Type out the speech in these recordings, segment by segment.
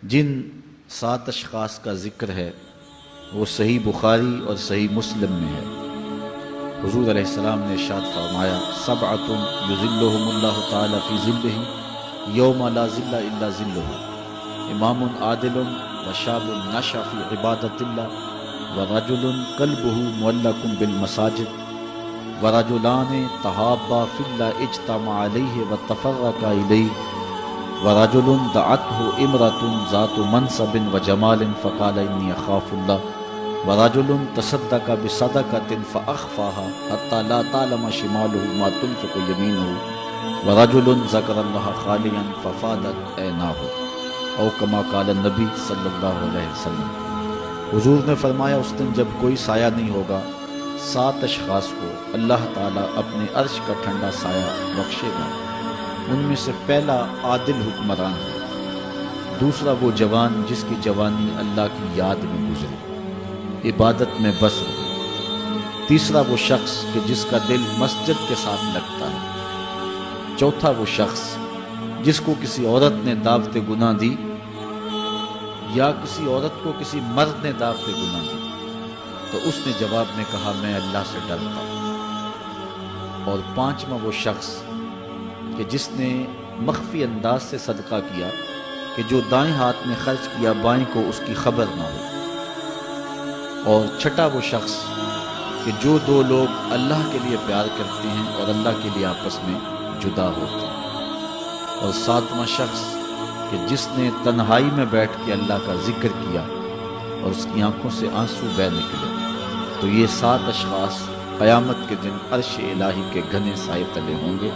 جن 7 اشخاص کا ذکر ہے وہ صحیح بخاری اور صحیح مسلم میں ہے۔ حضور علیہ السلام نے ارشاد فرمایا 7 یظلہم اللہ تعالی فی ظلہ یوم لا ظل الا ظلہ، امام عادل وشاب نشأ فی عبادت اللہ ورجل قلبہ معلق بالمساجد ورجلان تحابا فی اللہ اجتمع علیہ وتفرقا الیہ ورجل دعته امرأة ذات منصب وجمال فقال انی اخاف اللہ ورجل تصدق بصدقة فأخفاها حتى لا تعلم شماله ما تنفق يمينه ورجل ذكر الله خاليا ففاضت عيناه او كما قال النبی صلی اللہ علیہ وسلم۔ حضور نے فرمایا اس دن جب کوئی سایہ نہیں ہوگا، 7 اشخاص کو اللہ تعالیٰ اپنے عرش کا ٹھنڈا سایہ بخشے گا۔ ان میں سے پہلا عادل حکمران ہے، دوسرا وہ جوان جس کی جوانی اللہ کی یاد میں گزرے، عبادت میں بس رہے، تیسرا وہ شخص کہ جس کا دل مسجد کے ساتھ لگتا ہے، چوتھا وہ شخص جس کو کسی عورت نے دعوت گناہ دی یا کسی عورت کو کسی مرد نے دعوت گناہ دی تو اس نے جواب میں کہا میں اللہ سے ڈرتا ہوں، اور 5واں وہ شخص کہ جس نے مخفی انداز سے صدقہ کیا کہ جو دائیں ہاتھ میں خرچ کیا بائیں کو اس کی خبر نہ ہو، اور 6واں وہ شخص کہ جو 2 لوگ اللہ کے لیے پیار کرتے ہیں اور اللہ کے لیے آپس میں جدا ہوتے ہیں، اور 7واں شخص کہ جس نے تنہائی میں بیٹھ کے اللہ کا ذکر کیا اور اس کی آنکھوں سے آنسو بہہ نکلے۔ تو یہ 7 اشخاص قیامت کے دن عرش الہی کے گھنے سائے تلے ہوں گے،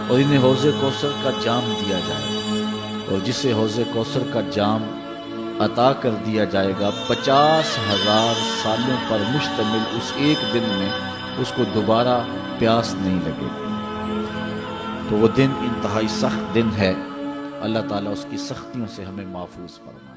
اور انہیں حوض کوثر کا جام دیا جائے گا، اور جسے حوض کوثر کا جام عطا کر دیا جائے گا 50,000 سالوں پر مشتمل اس ایک دن میں اس کو دوبارہ پیاس نہیں لگے۔ تو وہ دن انتہائی سخت دن ہے، اللہ تعالیٰ اس کی سختیوں سے ہمیں محفوظ فرمائے۔